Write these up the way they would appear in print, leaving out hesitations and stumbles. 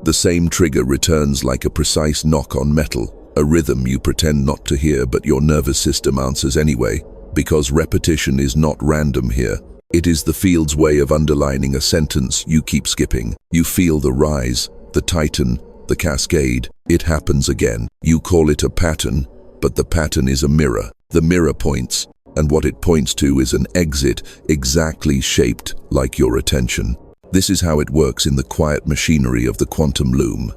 The same trigger returns like a precise knock on metal, a rhythm you pretend not to hear but your nervous system answers anyway, because repetition is not random here. It is the field's way of underlining a sentence you keep skipping. You feel the rise, the tighten, the cascade. It happens again. You call it a pattern, but the pattern is a mirror. The mirror points, and what it points to is an exit exactly shaped like your attention. This is how it works in the quiet machinery of the quantum loom.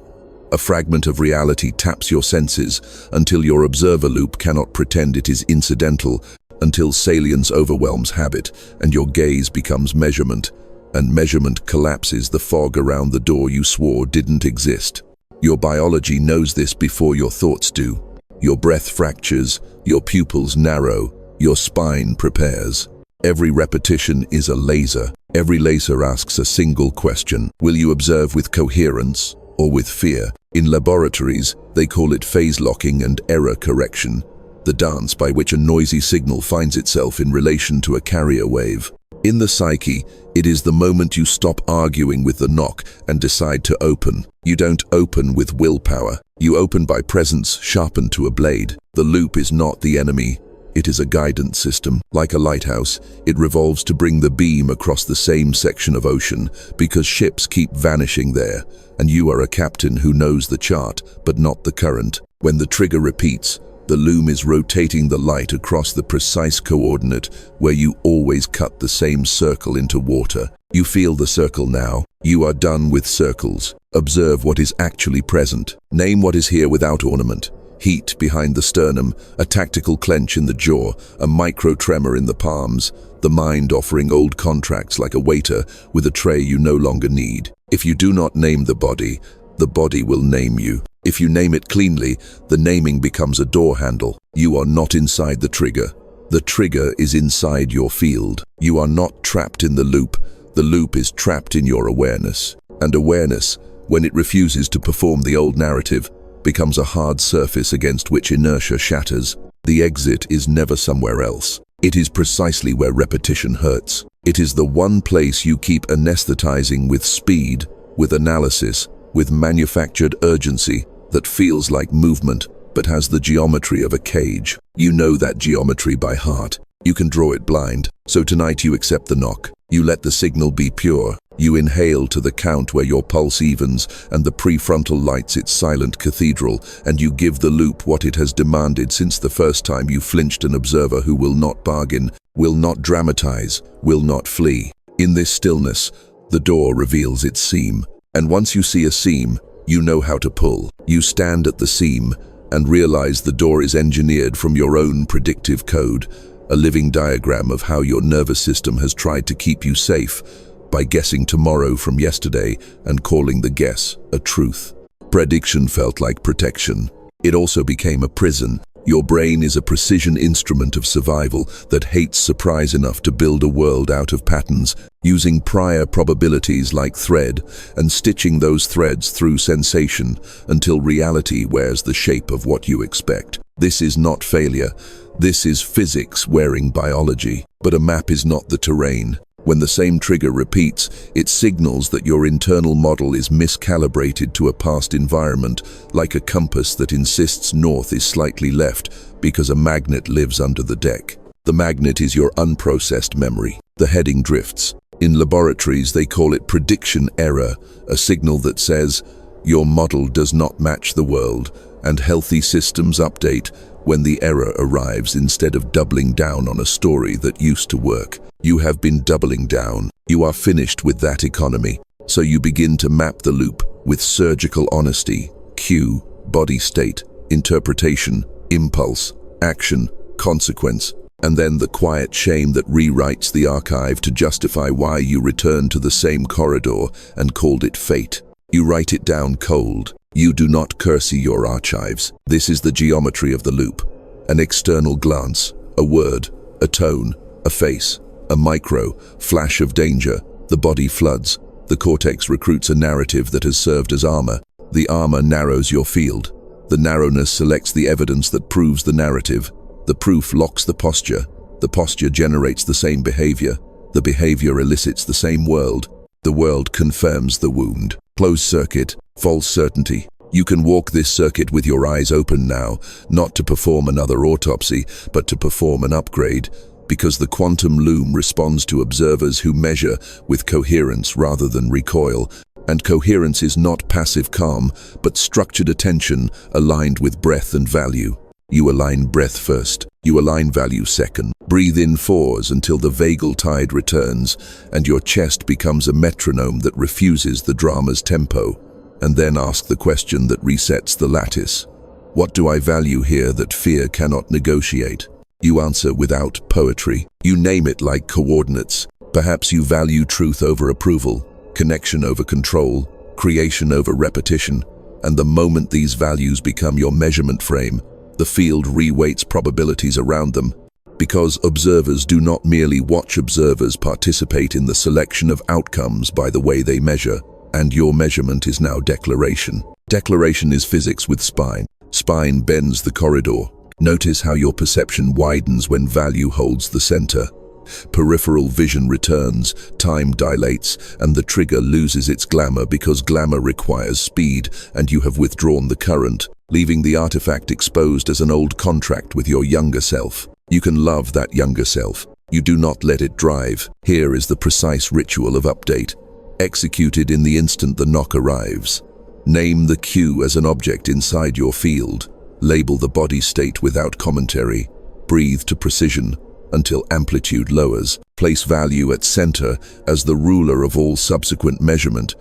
A fragment of reality taps your senses until your observer loop cannot pretend it is incidental, until salience overwhelms habit and your gaze becomes measurement, and measurement collapses the fog around the door you swore didn't exist. Your biology knows this before your thoughts do. Your breath fractures, your pupils narrow, your spine prepares. Every repetition is a laser. Every laser asks a single question. Will you observe with coherence or with fear? In laboratories, they call it phase locking and error correction, the dance by which a noisy signal finds itself in relation to a carrier wave. In the psyche, it is the moment you stop arguing with the knock and decide to open. You don't open with willpower. You open by presence sharpened to a blade. The loop is not the enemy. It is a guidance system. Like a lighthouse, it revolves to bring the beam across the same section of ocean, because ships keep vanishing there, and you are a captain who knows the chart, but not the current. When the trigger repeats, the loom is rotating the light across the precise coordinate where you always cut the same circle into water. You feel the circle now. You are done with circles. Observe what is actually present. Name what is here without ornament. Heat behind the sternum, a tactical clench in the jaw, a micro-tremor in the palms, the mind offering old contracts like a waiter with a tray you no longer need. If you do not name the body will name you. If you name it cleanly, the naming becomes a door handle. You are not inside the trigger. The trigger is inside your field. You are not trapped in the loop is trapped in your awareness. And awareness, when it refuses to perform the old narrative, becomes a hard surface against which inertia shatters. The exit is never somewhere else. It is precisely where repetition hurts. It is the one place you keep anesthetizing with speed, with analysis, with manufactured urgency that feels like movement but has the geometry of a cage. You know that geometry by heart. You can draw it blind. So tonight you accept the knock. You let the signal be pure. You inhale to the count where your pulse evens and the prefrontal lights its silent cathedral, and you give the loop what it has demanded since the first time you flinched an observer who will not bargain, will not dramatize, will not flee. In this stillness, the door reveals its seam. And once you see a seam, you know how to pull. You stand at the seam and realize the door is engineered from your own predictive code, a living diagram of how your nervous system has tried to keep you safe by guessing tomorrow from yesterday and calling the guess a truth. Prediction felt like protection. It also became a prison. Your brain is a precision instrument of survival that hates surprise enough to build a world out of patterns, using prior probabilities like thread and stitching those threads through sensation until reality wears the shape of what you expect. This is not failure. This is physics wearing biology. But a map is not the terrain. When the same trigger repeats, it signals that your internal model is miscalibrated to a past environment, like a compass that insists north is slightly left because a magnet lives under the deck. The magnet is your unprocessed memory. The heading drifts. In laboratories, they call it prediction error, a signal that says your model does not match the world, and healthy systems update when the error arrives instead of doubling down on a story that used to work. You have been doubling down. You are finished with that economy. So you begin to map the loop with surgical honesty, cue, body state, interpretation, impulse, action, consequence, and then the quiet shame that rewrites the archive to justify why you returned to the same corridor and called it fate. You write it down cold. You do not curse your archives. This is the geometry of the loop. An external glance, a word, a tone, a face, a micro flash of danger. The body floods. The cortex recruits a narrative that has served as armor. The armor narrows your field. The narrowness selects the evidence that proves the narrative. The proof locks the posture. The posture generates the same behavior. The behavior elicits the same world. The world confirms the wound. Closed circuit, false certainty. You can walk this circuit with your eyes open now, not to perform another autopsy, but to perform an upgrade, because the quantum loom responds to observers who measure with coherence rather than recoil, and coherence is not passive calm, but structured attention aligned with breath and value. You align breath first, you align value second. Breathe in 4s until the vagal tide returns, and your chest becomes a metronome that refuses the drama's tempo. And then ask the question that resets the lattice. What do I value here that fear cannot negotiate? You answer without poetry. You name it like coordinates. Perhaps you value truth over approval, connection over control, creation over repetition. And the moment these values become your measurement frame, the field reweights probabilities around them. Because observers do not merely watch, observers participate in the selection of outcomes by the way they measure. And your measurement is now declaration. Declaration is physics with spine. Spine bends the corridor. Notice how your perception widens when value holds the center. Peripheral vision returns, time dilates, and the trigger loses its glamour because glamour requires speed, and you have withdrawn the current, leaving the artifact exposed as an old contract with your younger self. You can love that younger self. You do not let it drive. Here is the precise ritual of update, executed in the instant the knock arrives. Name the cue as an object inside your field. Label the body state without commentary. Breathe to precision until amplitude lowers. Place value at center as the ruler of all subsequent measurement,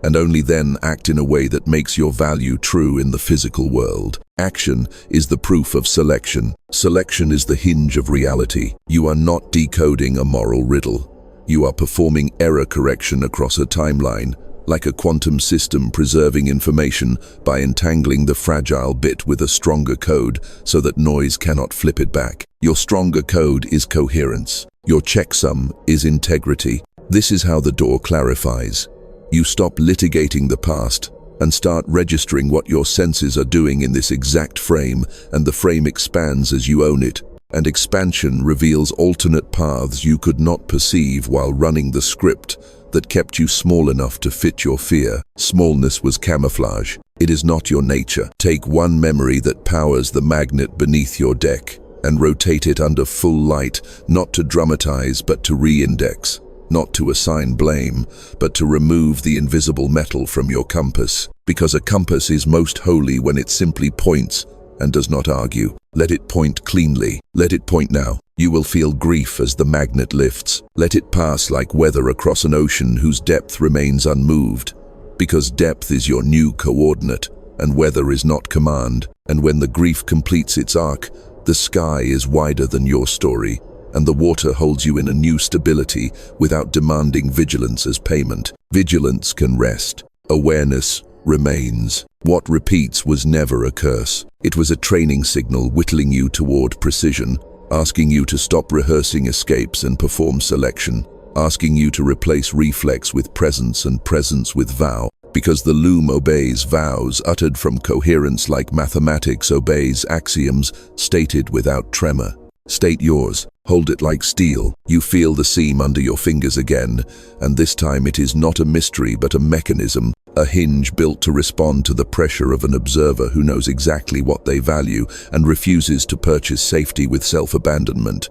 and only then act in a way that makes your value true in the physical world. Action is the proof of selection. Selection is the hinge of reality. You are not decoding a moral riddle. You are performing error correction across a timeline, like a quantum system preserving information by entangling the fragile bit with a stronger code so that noise cannot flip it back. Your stronger code is coherence. Your checksum is integrity. This is how the door clarifies. You stop litigating the past and start registering what your senses are doing in this exact frame, and the frame expands as you own it. And expansion reveals alternate paths you could not perceive while running the script that kept you small enough to fit your fear. Smallness was camouflage. It is not your nature. Take one memory that powers the magnet beneath your deck and rotate it under full light, not to dramatize but to re-index, not to assign blame, but to remove the invisible metal from your compass. Because a compass is most holy when it simply points and does not argue. Let it point cleanly. Let it point now. You will feel grief as the magnet lifts. Let it pass like weather across an ocean whose depth remains unmoved. Because depth is your new coordinate, and weather is not command. And when the grief completes its arc, the sky is wider than your story, and the water holds you in a new stability without demanding vigilance as payment. Vigilance can rest. Awareness remains. What repeats was never a curse. It was a training signal whittling you toward precision, asking you to stop rehearsing escapes and perform selection, asking you to replace reflex with presence and presence with vow, because the loom obeys vows uttered from coherence like mathematics obeys axioms stated without tremor. State yours. Hold it like steel. You feel the seam under your fingers again, and this time it is not a mystery but a mechanism, a hinge built to respond to the pressure of an observer who knows exactly what they value and refuses to purchase safety with self-abandonment.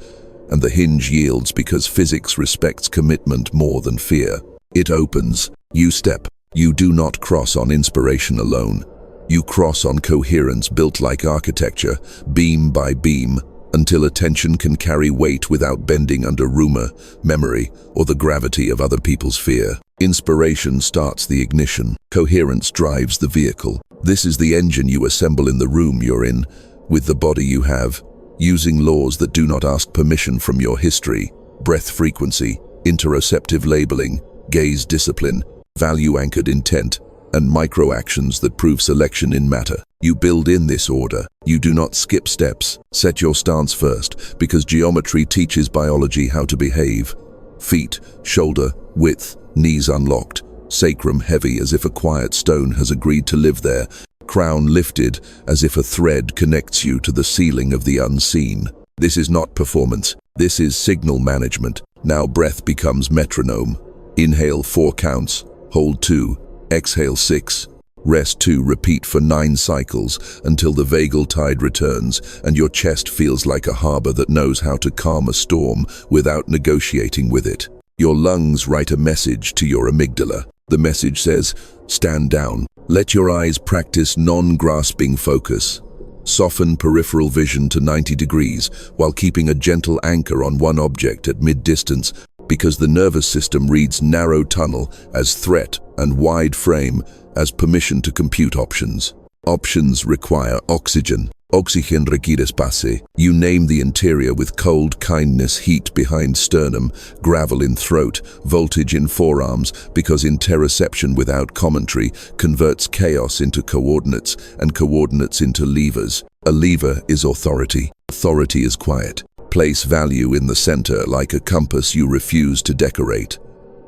And the hinge yields because physics respects commitment more than fear. It opens. You step. You do not cross on inspiration alone. You cross on coherence built like architecture, beam by beam, until attention can carry weight without bending under rumor, memory, or the gravity of other people's fear. Inspiration starts the ignition. Coherence drives the vehicle. This is the engine you assemble in the room you're in, with the body you have, using laws that do not ask permission from your history, breath frequency, interoceptive labeling, gaze discipline, value-anchored intent, and micro-actions that prove selection in matter. You build in this order. You do not skip steps. Set your stance first, because geometry teaches biology how to behave. Feet, shoulder, width, knees unlocked, sacrum heavy as if a quiet stone has agreed to live there, crown lifted as if a thread connects you to the ceiling of the unseen. This is not performance. This is signal management. Now breath becomes metronome. Inhale 4 counts, hold 2, exhale 6, rest 2, repeat for 9 cycles until the vagal tide returns and your chest feels like a harbor that knows how to calm a storm without negotiating with it. Your lungs write a message to your amygdala. The message says, stand down. Let your eyes practice non-grasping focus. Soften peripheral vision to 90 degrees while keeping a gentle anchor on one object at mid-distance, because the nervous system reads narrow tunnel as threat and wide frame as permission to compute options. Options require oxygen. Oxygen requiere espacio. You name the interior with cold kindness, heat behind sternum, gravel in throat, voltage in forearms, because interoception without commentary converts chaos into coordinates and coordinates into levers. A lever is authority. Authority is quiet. Place value in the center like a compass you refuse to decorate.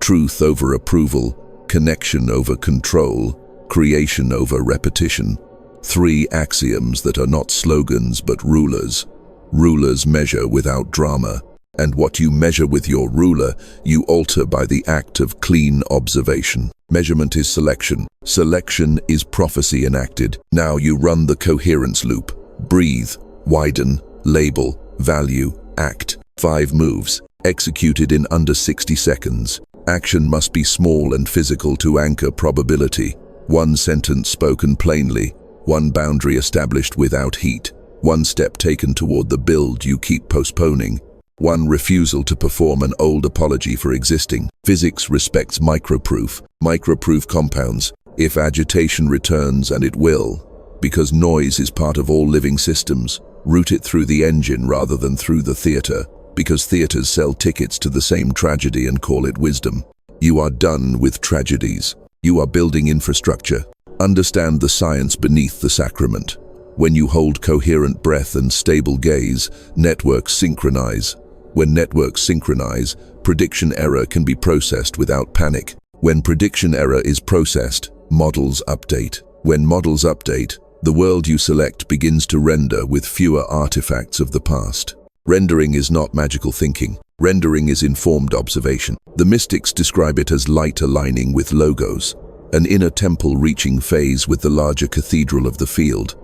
Truth over approval, connection over control, creation over repetition. 3 axioms that are not slogans but rulers. Rulers measure without drama, and what you measure with your ruler, you alter by the act of clean observation. Measurement is selection. Selection is prophecy enacted. Now you run the coherence loop. Breathe, widen, label, value, act. 5 moves, executed in under 60 seconds. Action must be small and physical to anchor probability. 1 sentence spoken plainly. 1 boundary established without heat. 1 step taken toward the build you keep postponing. 1 refusal to perform an old apology for existing. Physics respects microproof. Microproof compounds. If agitation returns, and it will, because noise is part of all living systems, route it through the engine rather than through the theater, because theaters sell tickets to the same tragedy and call it wisdom. You are done with tragedies. You are building infrastructure. Understand the science beneath the sacrament. When you hold coherent breath and stable gaze, networks synchronize. When networks synchronize, prediction error can be processed without panic. When prediction error is processed, models update. When models update, the world you select begins to render with fewer artifacts of the past. Rendering is not magical thinking. Rendering is informed observation. The mystics describe it as light aligning with logos, an inner temple reaching phase with the larger cathedral of the field.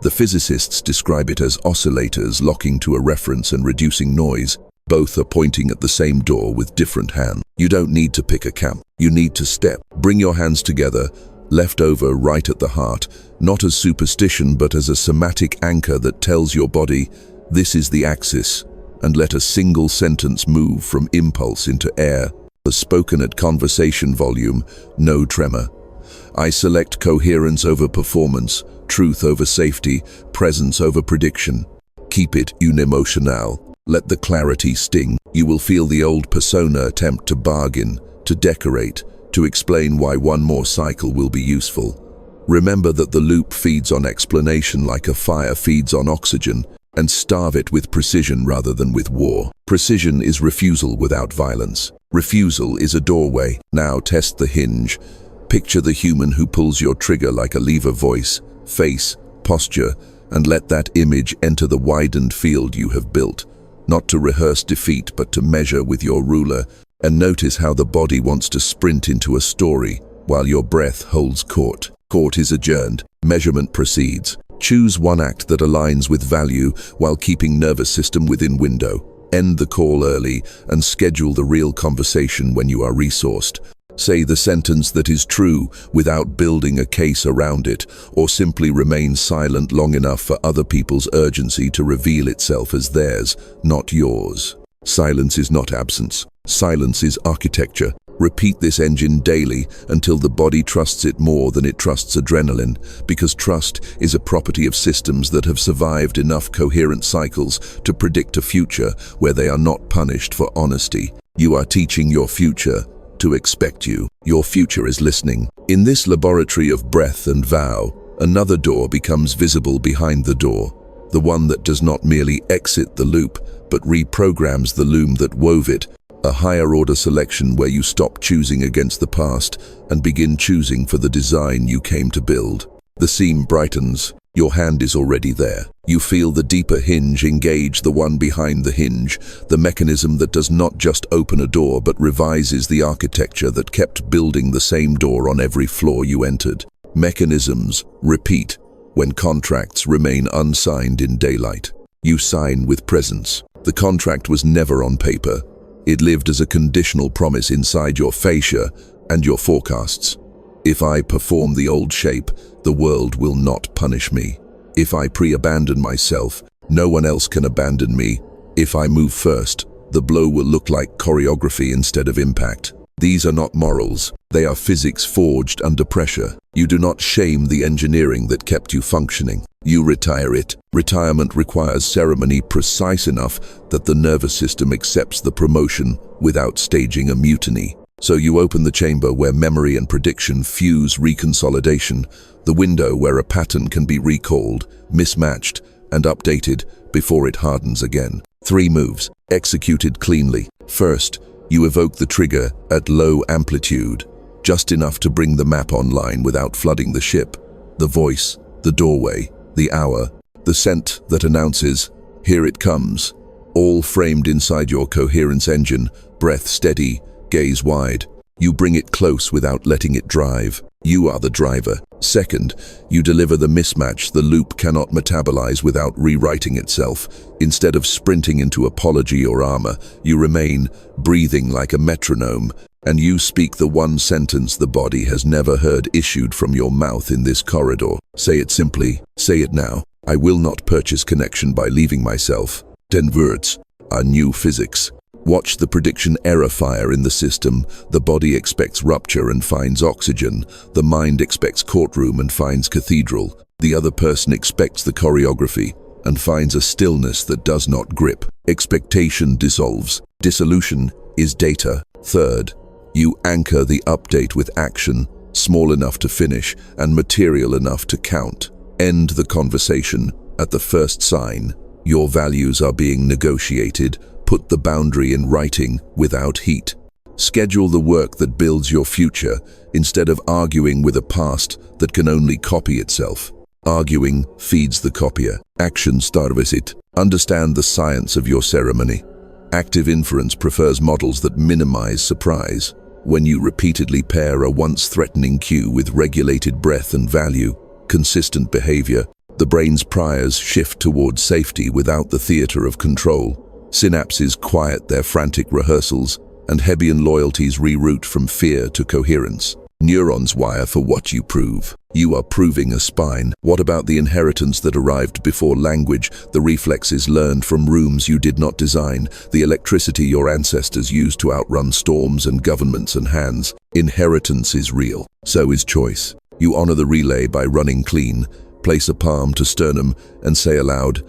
The physicists describe it as oscillators locking to a reference and reducing noise. Both are pointing at the same door with different hands. You don't need to pick a camp. You need to step. Bring your hands together, left over, right at the heart, not as superstition but as a somatic anchor that tells your body, this is the axis, and let a single sentence move from impulse into air, as spoken at conversation volume, no tremor. I select coherence over performance, truth over safety, presence over prediction. Keep it unemotional. Let the clarity sting. You will feel the old persona attempt to bargain, to decorate, to explain why 1 more cycle will be useful. Remember that the loop feeds on explanation like a fire feeds on oxygen, and starve it with precision rather than with war. Precision is refusal without violence. Refusal is a doorway. Now test the hinge. Picture the human who pulls your trigger like a lever, voice, face, posture, and let that image enter the widened field you have built, not to rehearse defeat but to measure with your ruler, and notice how the body wants to sprint into a story while your breath holds court. Court is adjourned. Measurement proceeds. Choose 1 act that aligns with value while keeping nervous system within window. End the call early and schedule the real conversation when you are resourced. Say the sentence that is true without building a case around it, or simply remain silent long enough for other people's urgency to reveal itself as theirs, not yours. Silence is not absence. Silence is architecture. Repeat this engine daily until the body trusts it more than it trusts adrenaline, because trust is a property of systems that have survived enough coherent cycles to predict a future where they are not punished for honesty. You are teaching your future to expect you. Your future is listening. In this laboratory of breath and vow, another door becomes visible behind the door, the one that does not merely exit the loop, but reprograms the loom that wove it, a higher-order selection where you stop choosing against the past and begin choosing for the design you came to build. The seam brightens. Your hand is already there. You feel the deeper hinge engage the one behind the hinge, the mechanism that does not just open a door but revises the architecture that kept building the same door on every floor you entered. Mechanisms repeat when contracts remain unsigned in daylight. You sign with presence. The contract was never on paper. It lived as a conditional promise inside your fascia and your forecasts. If I perform the old shape, the world will not punish me. If I pre-abandon myself, no one else can abandon me. If I move first, the blow will look like choreography instead of impact. These are not morals. They are physics forged under pressure. You do not shame the engineering that kept you functioning. You retire it. Retirement requires ceremony precise enough that the nervous system accepts the promotion without staging a mutiny. So you open the chamber where memory and prediction fuse reconsolidation, the window where a pattern can be recalled, mismatched, and updated before it hardens again. 3 moves, executed cleanly. First, you evoke the trigger at low amplitude, just enough to bring the map online without flooding the ship. The voice, the doorway, the hour, the scent that announces, here it comes, all framed inside your coherence engine, breath steady, gaze wide. You bring it close without letting it drive. You are the driver. Second, you deliver the mismatch the loop cannot metabolize without rewriting itself. Instead of sprinting into apology or armor, you remain, breathing like a metronome, and you speak the one sentence the body has never heard issued from your mouth in this corridor. Say it simply. Say it now. I will not purchase connection by leaving myself. 10 words are new physics. Watch the prediction error fire in the system. The body expects rupture and finds oxygen. The mind expects courtroom and finds cathedral. The other person expects the choreography and finds a stillness that does not grip. Expectation dissolves. Dissolution is data. Third, you anchor the update with action, small enough to finish and material enough to count. End the conversation at the first sign. Your values are being negotiated. Put the boundary in writing without heat. Schedule the work that builds your future instead of arguing with a past that can only copy itself. Arguing feeds the copier. Action starves it. Understand the science of your ceremony. Active inference prefers models that minimize surprise. When you repeatedly pair a once threatening cue with regulated breath and value, consistent behavior, the brain's priors shift toward safety without the theater of control. Synapses quiet their frantic rehearsals, and Hebbian loyalties reroute from fear to coherence. Neurons wire for what you prove. You are proving a spine. What about the inheritance that arrived before language, the reflexes learned from rooms you did not design, the electricity your ancestors used to outrun storms and governments and hands? Inheritance is real. So is choice. You honor the relay by running clean, place a palm to sternum, and say aloud,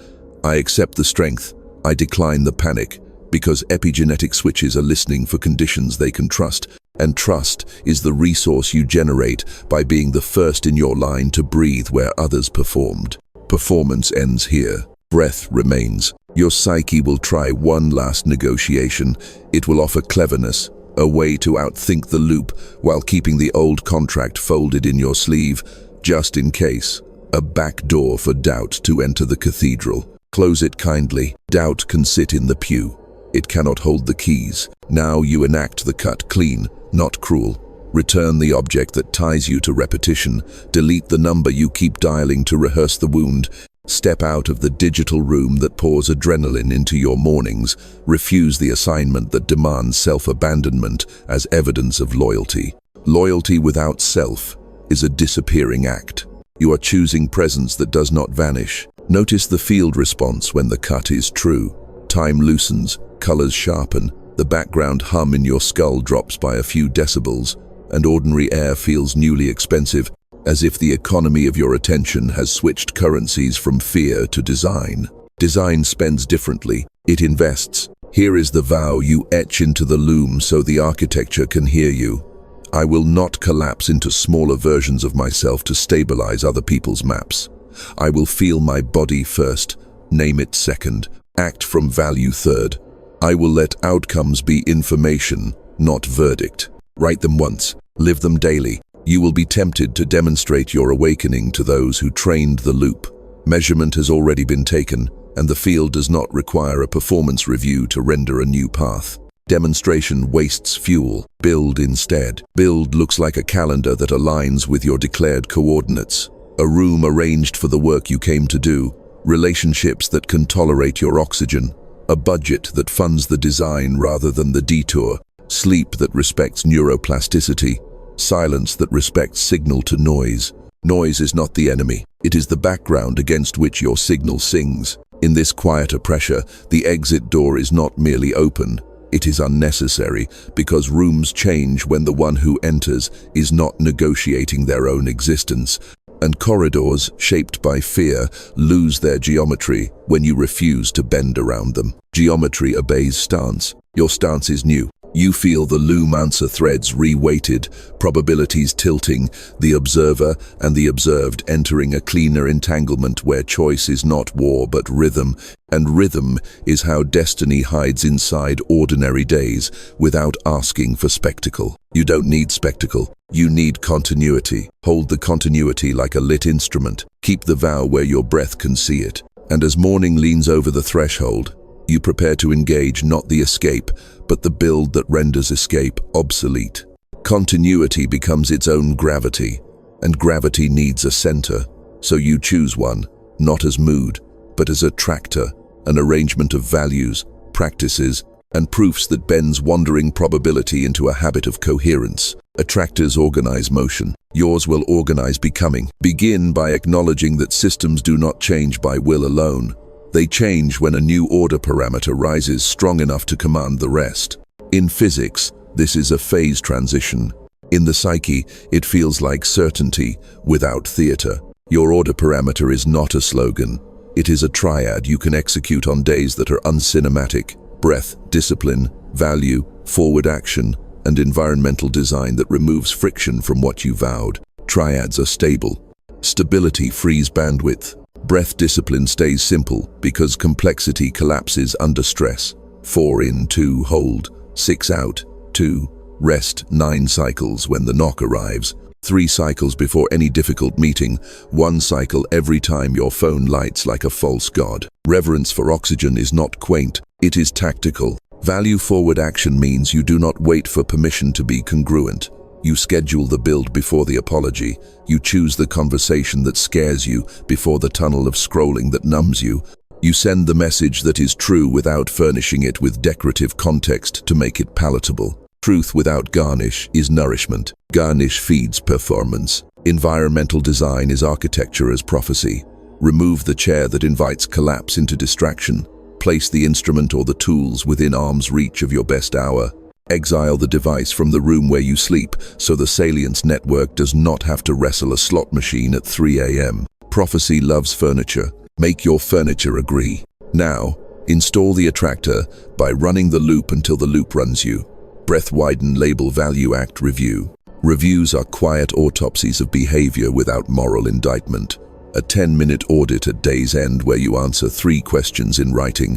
I accept the strength. I decline the panic, because epigenetic switches are listening for conditions they can trust, and trust is the resource you generate by being the first in your line to breathe where others performed. Performance ends here. Breath remains. Your psyche will try one last negotiation. It will offer cleverness, a way to outthink the loop while keeping the old contract folded in your sleeve, just in case. A back door for doubt to enter the cathedral. Close it kindly. Doubt can sit in the pew. It cannot hold the keys. Now you enact the cut clean, not cruel. Return the object that ties you to repetition. Delete the number you keep dialing to rehearse the wound. Step out of the digital room that pours adrenaline into your mornings. Refuse the assignment that demands self-abandonment as evidence of loyalty. Loyalty without self is a disappearing act. You are choosing presence that does not vanish. Notice the field response when the cut is true. Time loosens, colors sharpen, the background hum in your skull drops by a few decibels, and ordinary air feels newly expensive, as if the economy of your attention has switched currencies from fear to design. Design spends differently. It invests. Here is the vow you etch into the loom so the architecture can hear you. I will not collapse into smaller versions of myself to stabilize other people's maps. I will feel my body first, name it second, act from value third. I will let outcomes be information, not verdict. Write them once, live them daily. You will be tempted to demonstrate your awakening to those who trained the loop. Measurement has already been taken, and the field does not require a performance review to render a new path. Demonstration wastes fuel. Build instead. Build looks like a calendar that aligns with your declared coordinates. A room arranged for the work you came to do. Relationships that can tolerate your oxygen. A budget that funds the design rather than the detour. Sleep that respects neuroplasticity. Silence that respects signal to noise. Noise is not the enemy. It is the background against which your signal sings. In this quieter pressure, the exit door is not merely open. It is unnecessary because rooms change when the one who enters is not negotiating their own existence. And corridors, shaped by fear, lose their geometry when you refuse to bend around them. Geometry obeys stance. Your stance is new. You feel the loom answer threads reweighted, probabilities tilting, the observer and the observed entering a cleaner entanglement where choice is not war but rhythm, and rhythm is how destiny hides inside ordinary days without asking for spectacle. You don't need spectacle. You need continuity. Hold the continuity like a lit instrument. Keep the vow where your breath can see it. And as morning leans over the threshold, you prepare to engage not the escape, but the build that renders escape obsolete. Continuity becomes its own gravity, and gravity needs a center, so you choose one, not as mood, but as attractor, an arrangement of values, practices, and proofs that bends wandering probability into a habit of coherence. Attractors organize motion. Yours will organize becoming. Begin by acknowledging that systems do not change by will alone. They change when a new order parameter rises strong enough to command the rest. In physics, this is a phase transition. In the psyche, it feels like certainty without theater. Your order parameter is not a slogan. It is a triad you can execute on days that are uncinematic. Breath, discipline, value, forward action, and environmental design that removes friction from what you vowed. Triads are stable. Stability frees bandwidth. Breath discipline stays simple because complexity collapses under stress. 4 in, 2 hold, 6 out, 2 rest, 9 cycles when the knock arrives, 3 cycles before any difficult meeting, 1 cycle every time your phone lights like a false god. Reverence for oxygen is not quaint, it is tactical. Value-forward action means you do not wait for permission to be congruent. You schedule the build before the apology. You choose the conversation that scares you before the tunnel of scrolling that numbs you. You send the message that is true without furnishing it with decorative context to make it palatable. Truth without garnish is nourishment. Garnish feeds performance. Environmental design is architecture as prophecy. Remove the chair that invites collapse into distraction. Place the instrument or the tools within arm's reach of your best hour. Exile the device from the room where you sleep so the salience network does not have to wrestle a slot machine at 3 a.m. Prophecy loves furniture. Make your furniture agree. Now, install the attractor by running the loop until the loop runs you. Breath widen label value act review. Reviews are quiet autopsies of behavior without moral indictment. A 10-minute audit at day's end where you answer 3 questions in writing.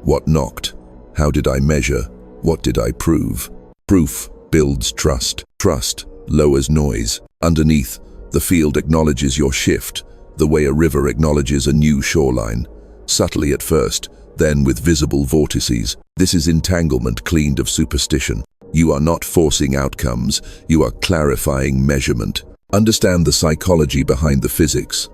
What knocked? How did I measure? What did I prove? Proof builds trust. Trust lowers noise. Underneath, the field acknowledges your shift, the way a river acknowledges a new shoreline. Subtly at first, then with visible vortices. This is entanglement cleaned of superstition. You are not forcing outcomes, you are clarifying measurement. Understand the psychology behind the physics.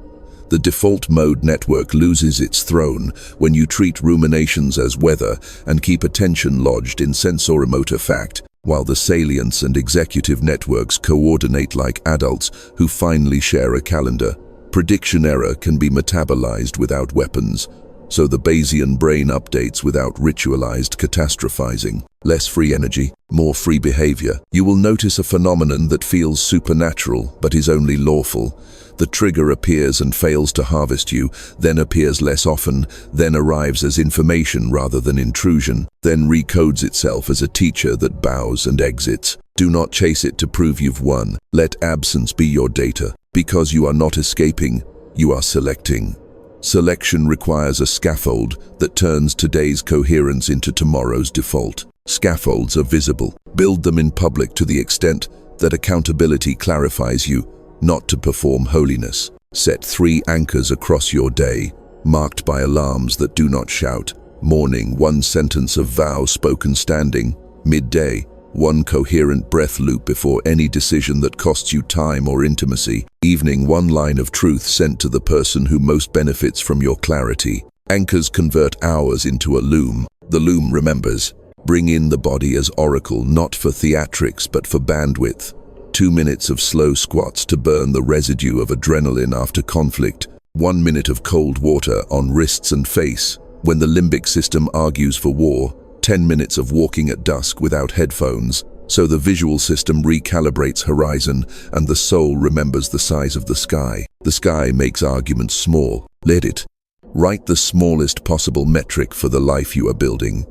The default mode network loses its throne when you treat ruminations as weather and keep attention lodged in sensoromotor fact, while the salience and executive networks coordinate like adults who finally share a calendar. Prediction error can be metabolized without weapons, so the Bayesian brain updates without ritualized catastrophizing. Less free energy, more free behavior. You will notice a phenomenon that feels supernatural but is only lawful. The trigger appears and fails to harvest you, then appears less often, then arrives as information rather than intrusion, then recodes itself as a teacher that bows and exits. Do not chase it to prove you've won. Let absence be your data. Because you are not escaping, you are selecting. Selection requires a scaffold that turns today's coherence into tomorrow's default. Scaffolds are visible. Build them in public to the extent that accountability clarifies you, not to perform holiness. Set 3 anchors across your day, marked by alarms that do not shout. Morning, 1 sentence of vow spoken standing. Midday, 1 coherent breath loop before any decision that costs you time or intimacy. Evening, 1 line of truth sent to the person who most benefits from your clarity. Anchors convert hours into a loom. The loom remembers. Bring in the body as oracle, not for theatrics but for bandwidth. 2 minutes of slow squats to burn the residue of adrenaline after conflict. 1 minute of cold water on wrists and face when the limbic system argues for war. 10 minutes of walking at dusk without headphones, so the visual system recalibrates horizon and the soul remembers the size of the sky. The sky makes arguments small. Let it. Write the smallest possible metric for the life you are building.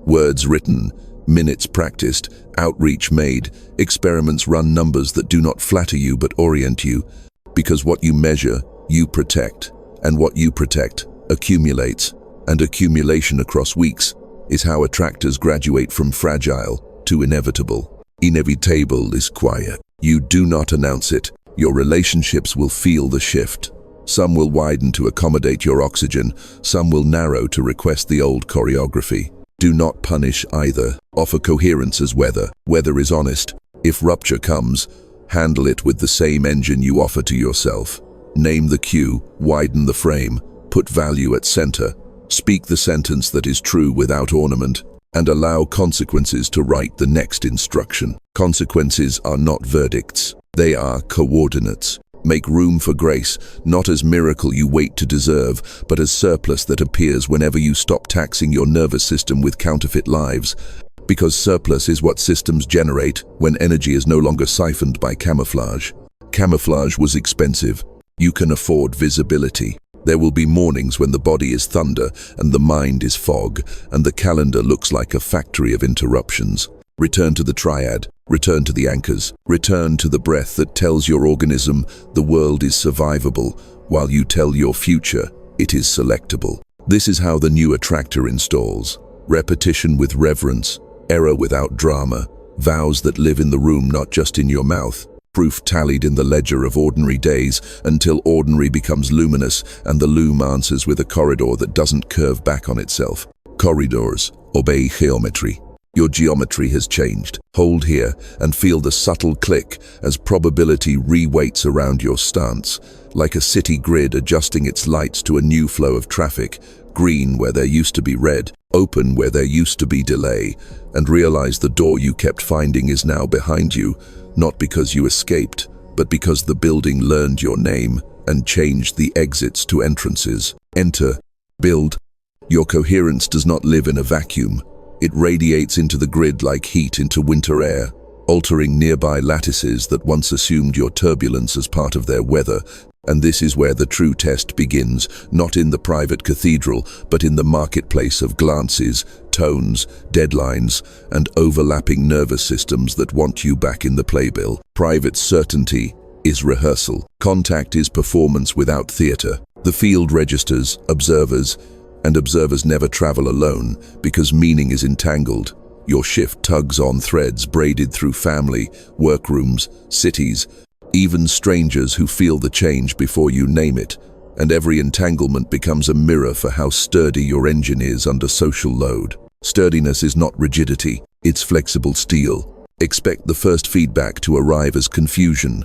Words written, minutes practiced, outreach made, experiments run, numbers that do not flatter you but orient you, because what you measure, you protect, and what you protect accumulates, and accumulation across weeks is how attractors graduate from fragile to inevitable. Inevitable is quiet. You do not announce it. Your relationships will feel the shift. Some will widen to accommodate your oxygen, some will narrow to request the old choreography. Do not punish either. Offer coherence as weather. Weather is honest. If rupture comes, handle it with the same engine you offer to yourself. Name the cue, widen the frame, put value at center, speak the sentence that is true without ornament, and allow consequences to write the next instruction. Consequences are not verdicts. They are coordinates. Make room for grace, not as miracle you wait to deserve, but as surplus that appears whenever you stop taxing your nervous system with counterfeit lives. Because surplus is what systems generate when energy is no longer siphoned by camouflage. Camouflage was expensive. You can afford visibility. There will be mornings when the body is thunder and the mind is fog, and the calendar looks like a factory of interruptions. Return to the triad, return to the anchors, return to the breath that tells your organism the world is survivable, while you tell your future it is selectable. This is how the new attractor installs. Repetition with reverence, error without drama, vows that live in the room, not just in your mouth. Proof tallied in the ledger of ordinary days until ordinary becomes luminous and the loom answers with a corridor that doesn't curve back on itself. Corridors obey geometry. Your geometry has changed. Hold here and feel the subtle click as probability reweights around your stance, like a city grid adjusting its lights to a new flow of traffic. Green where there used to be red, open where there used to be delay, and realize the door you kept finding is now behind you, not because you escaped, but because the building learned your name and changed the exits to entrances. Enter, build. Your coherence does not live in a vacuum. It radiates into the grid like heat into winter air, altering nearby lattices that once assumed your turbulence as part of their weather. And this is where the true test begins, not in the private cathedral, but in the marketplace of glances, tones, deadlines, and overlapping nervous systems that want you back in the playbill. Private certainty is rehearsal. Contact is performance without theater. The field registers, observers, and observers never travel alone because meaning is entangled. Your shift tugs on threads braided through family, workrooms, cities, even strangers who feel the change before you name it, and every entanglement becomes a mirror for how sturdy your engine is under social load. Sturdiness is not rigidity, it's flexible steel. Expect the first feedback to arrive as confusion.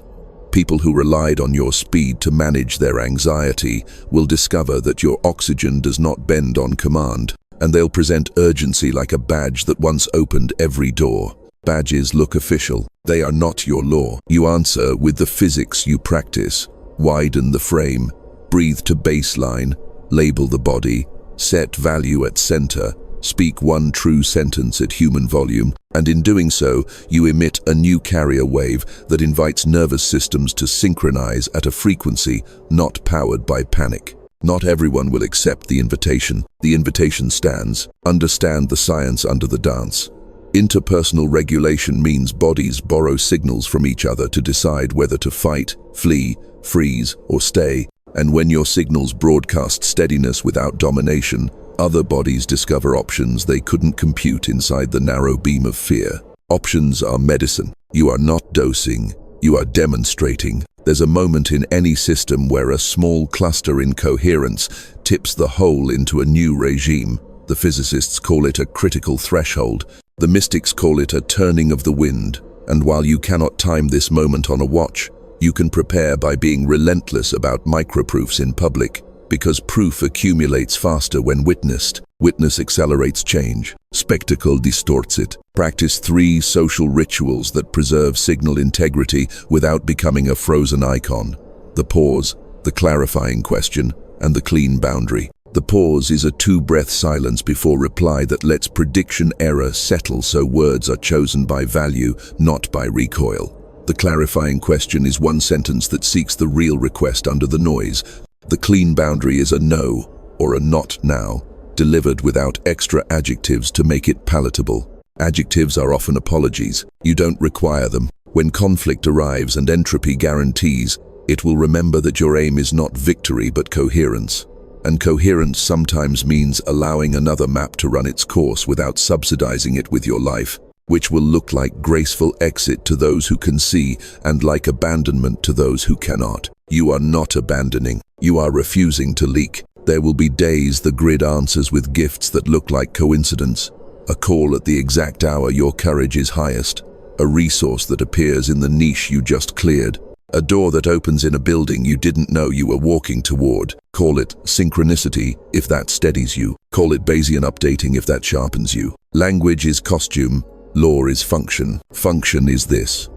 People who relied on your speed to manage their anxiety will discover that your oxygen does not bend on command, and they'll present urgency like a badge that once opened every door. Badges look official. They are not your law. You answer with the physics you practice. Widen the frame, breathe to baseline, label the body, set value at center, speak one true sentence at human volume, and in doing so, you emit a new carrier wave that invites nervous systems to synchronize at a frequency not powered by panic. Not everyone will accept the invitation. The invitation stands. Understand the science under the dance. Interpersonal regulation means bodies borrow signals from each other to decide whether to fight, flee, freeze, or stay. And when your signals broadcast steadiness without domination, other bodies discover options they couldn't compute inside the narrow beam of fear. Options are medicine. You are not dosing, you are demonstrating. There's a moment in any system where a small cluster in coherence tips the whole into a new regime. The physicists call it a critical threshold. The mystics call it a turning of the wind. And while you cannot time this moment on a watch, you can prepare by being relentless about microproofs in public, because proof accumulates faster when witnessed. Witness accelerates change. Spectacle distorts it. Practice 3 social rituals that preserve signal integrity without becoming a frozen icon. The pause, the clarifying question, and the clean boundary. The pause is a 2-breath silence before reply that lets prediction error settle so words are chosen by value, not by recoil. The clarifying question is 1 sentence that seeks the real request under the noise. The clean boundary is a no or a not now, delivered without extra adjectives to make it palatable. Adjectives are often apologies. You don't require them. When conflict arrives and entropy guarantees, it will remember that your aim is not victory but coherence. And coherence sometimes means allowing another map to run its course without subsidizing it with your life, which will look like graceful exit to those who can see and like abandonment to those who cannot. You are not abandoning. You are refusing to leak. There will be days the grid answers with gifts that look like coincidence, a call at the exact hour your courage is highest, a resource that appears in the niche you just cleared, a door that opens in a building you didn't know you were walking toward. Call it synchronicity if that steadies you. Call it Bayesian updating if that sharpens you. Language is costume, law is function. Function is this: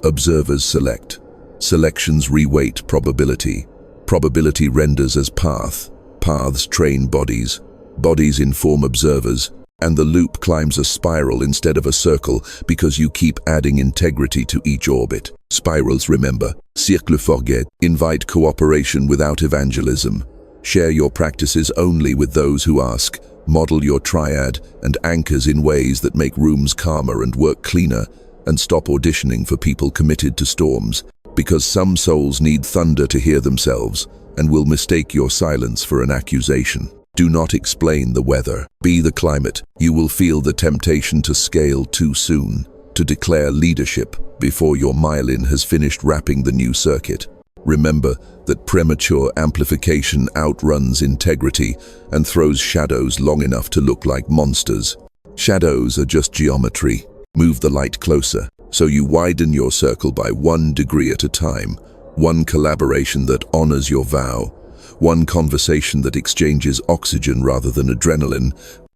observers select. Selections reweight probability. Probability renders as path. Paths train bodies. Bodies inform observers. And the loop climbs a spiral instead of a circle because you keep adding integrity to each orbit. Spirals, remember. Cercles forget. Invite cooperation without evangelism. Share your practices only with those who ask. Model your triad and anchors in ways that make rooms calmer and work cleaner, and stop auditioning for people committed to storms, because some souls need thunder to hear themselves and will mistake your silence for an accusation. Do not explain the weather. Be the climate. You will feel the temptation to scale too soon, to declare leadership before your myelin has finished wrapping the new circuit. Remember that premature amplification outruns integrity and throws shadows long enough to look like monsters. Shadows are just geometry. Move the light closer, so you widen your circle by 1 degree at a time, 1 collaboration that honors your vow, 1 conversation that exchanges oxygen rather than adrenaline,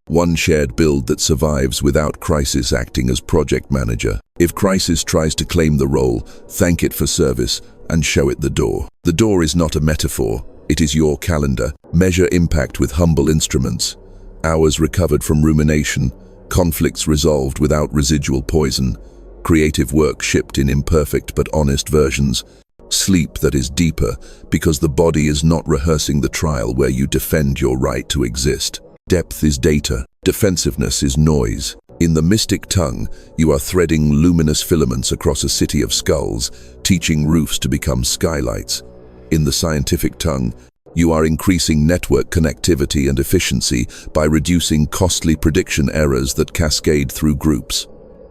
1 shared build that survives without crisis acting as project manager. If crisis tries to claim the role, thank it for service and show it the door. The door is not a metaphor, it is your calendar. Measure impact with humble instruments. Hours recovered from rumination, conflicts resolved without residual poison, creative work shipped in imperfect but honest versions, sleep that is deeper because the body is not rehearsing the trial where you defend your right to exist. Depth is data, defensiveness is noise. In the mystic tongue, you are threading luminous filaments across a city of skulls, teaching roofs to become skylights. In the scientific tongue, you are increasing network connectivity and efficiency by reducing costly prediction errors that cascade through groups.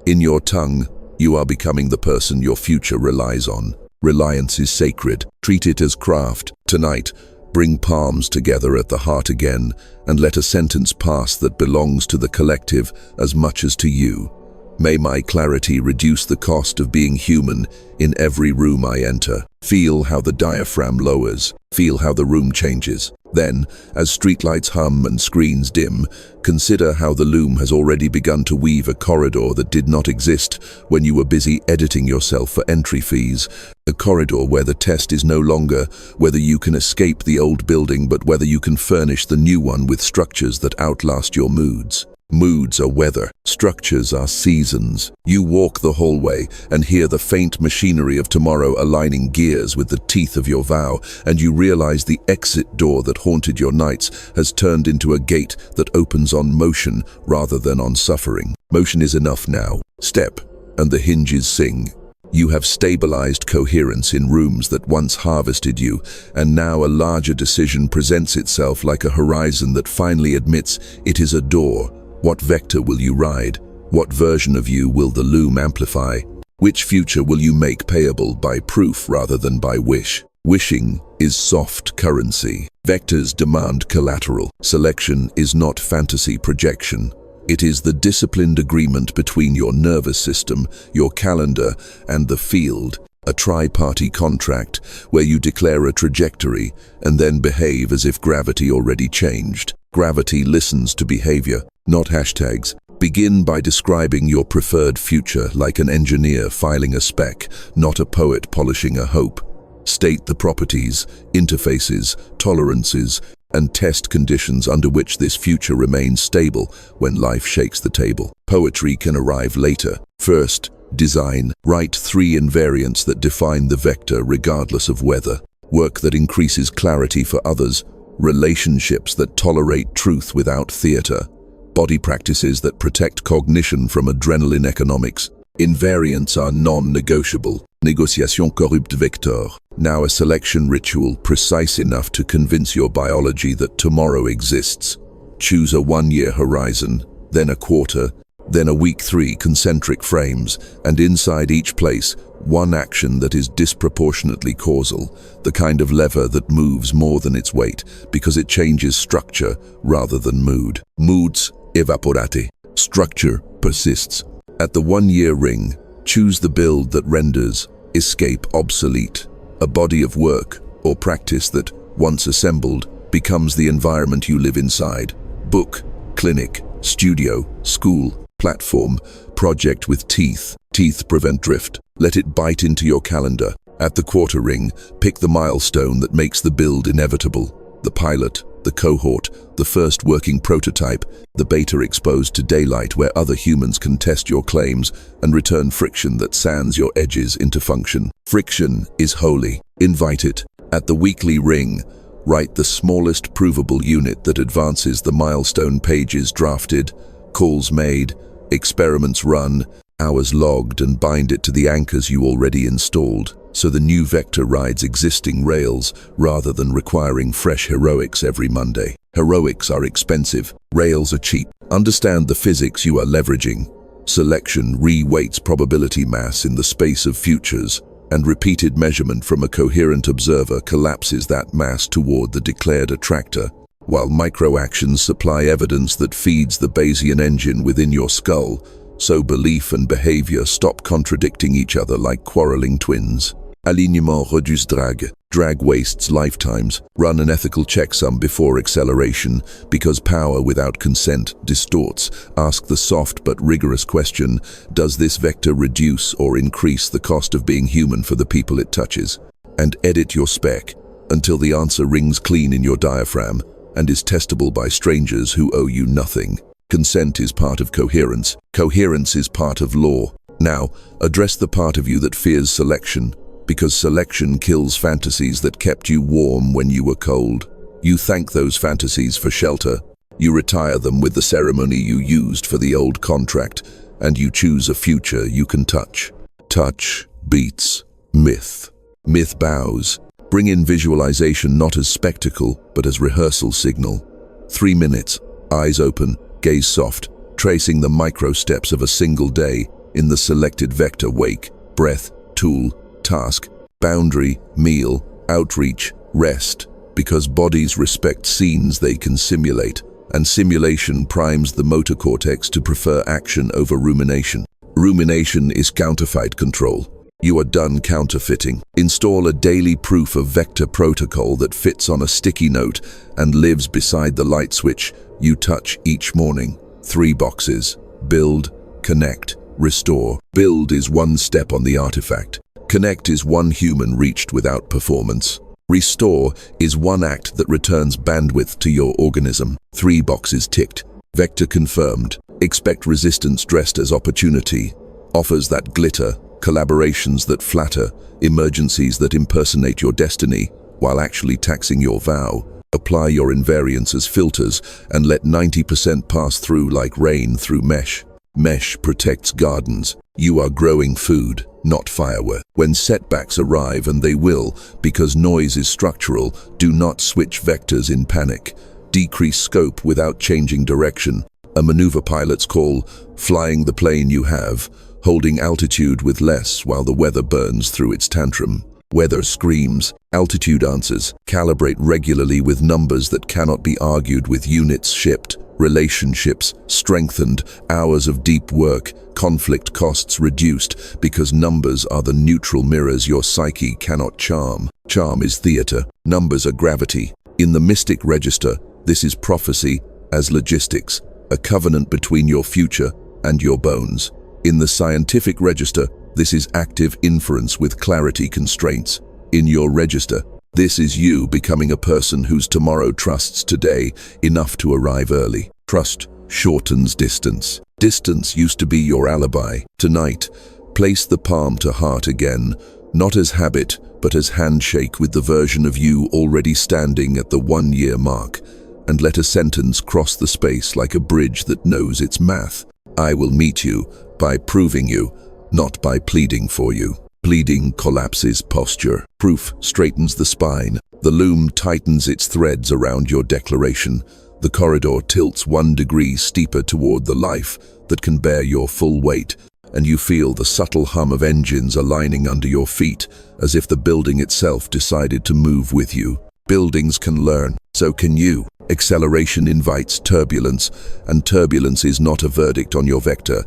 In your tongue, you are becoming the person your future relies on. Reliance is sacred. Treat it as craft. Tonight, bring palms together at the heart again and let a sentence pass that belongs to the collective as much as to you. May my clarity reduce the cost of being human in every room I enter. Feel how the diaphragm lowers. Feel how the room changes. Then, as streetlights hum and screens dim, consider how the loom has already begun to weave a corridor that did not exist when you were busy editing yourself for entry fees. A corridor where the test is no longer whether you can escape the old building, but whether you can furnish the new one with structures that outlast your moods. Moods are weather, structures are seasons. You walk the hallway and hear the faint machinery of tomorrow aligning gears with the teeth of your vow, and you realize the exit door that haunted your nights has turned into a gate that opens on motion rather than on suffering. Motion is enough now. Step, and the hinges sing. You have stabilized coherence in rooms that once harvested you, and now a larger decision presents itself like a horizon that finally admits it is a door. What vector will you ride? What version of you will the loom amplify? Which future will you make payable by proof rather than by wish? Wishing is soft currency. Vectors demand collateral. Selection is not fantasy projection. It is the disciplined agreement between your nervous system, your calendar, and the field. A tri-party contract where you declare a trajectory and then behave as if gravity already changed. Gravity listens to behavior, not hashtags. Begin by describing your preferred future like an engineer filing a spec, not a poet polishing a hope. State the properties, interfaces, tolerances, and test conditions under which this future remains stable when life shakes the table. Poetry can arrive later. First, design. Write 3 invariants that define the vector regardless of weather. Work that increases clarity for others. Relationships that tolerate truth without theater. Body practices that protect cognition from adrenaline economics. Invariants are non-negotiable. Négociation corrupte vector. Now a selection ritual precise enough to convince your biology that tomorrow exists. Choose a 1-year horizon, then a quarter, then a week 3 concentric frames, and inside each place, one action that is disproportionately causal, the kind of lever that moves more than its weight because it changes structure rather than mood. Moods evaporate. Structure persists. At the 1-year ring, choose the build that renders escape obsolete, a body of work or practice that, once assembled, becomes the environment you live inside. Book, clinic, studio, school, platform, project with teeth. Teeth prevent drift. Let it bite into your calendar. At the quarter ring, pick the milestone that makes the build inevitable. The pilot, the cohort, the first working prototype, the beta exposed to daylight where other humans can test your claims and return friction that sands your edges into function. Friction is holy. Invite it. At the weekly ring, write the smallest provable unit that advances the milestone pages drafted, calls made, experiments run, hours logged, and bind it to the anchors you already installed, so the new vector rides existing rails rather than requiring fresh heroics every Monday. Heroics are expensive, rails are cheap. Understand the physics you are leveraging. Selection reweights probability mass in the space of futures, and repeated measurement from a coherent observer collapses that mass toward the declared attractor, while microactions supply evidence that feeds the Bayesian engine within your skull, so belief and behavior stop contradicting each other like quarreling twins. Alignement reduce drag. Drag wastes lifetimes. Run an ethical checksum before acceleration, because power without consent distorts. Ask the soft but rigorous question, does this vector reduce or increase the cost of being human for the people it touches? And edit your spec until the answer rings clean in your diaphragm and is testable by strangers who owe you nothing. Consent is part of coherence. Coherence is part of law. Now, address the part of you that fears selection, because selection kills fantasies that kept you warm when you were cold. You thank those fantasies for shelter. You retire them with the ceremony you used for the old contract, and you choose a future you can touch. Touch beats myth. Myth bows. Bring in visualization not as spectacle, but as rehearsal signal. 3 minutes, eyes open, gaze soft, tracing the micro steps of a single day in the selected vector: wake, breath, tool, task, boundary, meal, outreach, rest, because bodies respect scenes they can simulate, and simulation primes the motor cortex to prefer action over rumination. Rumination is counterfeit control. You are done counterfeiting. Install a daily proof of vector protocol that fits on a sticky note and lives beside the light switch you touch each morning. 3 boxes. Build, connect, restore. Build is 1 step on the artifact. Connect is 1 human reached without performance. Restore is 1 act that returns bandwidth to your organism. 3 boxes ticked. Vector confirmed. Expect resistance dressed as opportunity. Offers that glitter, collaborations that flatter, emergencies that impersonate your destiny, while actually taxing your vow. Apply your invariants as filters and let 90% pass through like rain through mesh. Mesh protects gardens. You are growing food, not firework. When setbacks arrive, and they will, because noise is structural, do not switch vectors in panic. Decrease scope without changing direction. A maneuver pilots call flying the plane you have, holding altitude with less while the weather burns through its tantrum. Weather screams, altitude answers. Calibrate regularly with numbers that cannot be argued with. Units shipped, relationships strengthened, hours of deep work, conflict costs reduced, because numbers are the neutral mirrors your psyche cannot charm. Charm is theater, numbers are gravity. In the mystic register, this is prophecy as logistics, a covenant between your future and your bones. In the scientific register, this is active inference with clarity constraints. In your register, this is you becoming a person whose tomorrow trusts today enough to arrive early. Trust shortens distance. Distance used to be your alibi. Tonight, place the palm to heart again, not as habit, but as handshake with the version of you already standing at the 1-year mark, and let a sentence cross the space like a bridge that knows its math. I will meet you by proving you, not by pleading for you. Pleading collapses posture. Proof straightens the spine. The loom tightens its threads around your declaration. The corridor tilts 1 degree steeper toward the life that can bear your full weight, and you feel the subtle hum of engines aligning under your feet, as if the building itself decided to move with you. Buildings can learn, so can you. Acceleration invites turbulence, and turbulence is not a verdict on your vector.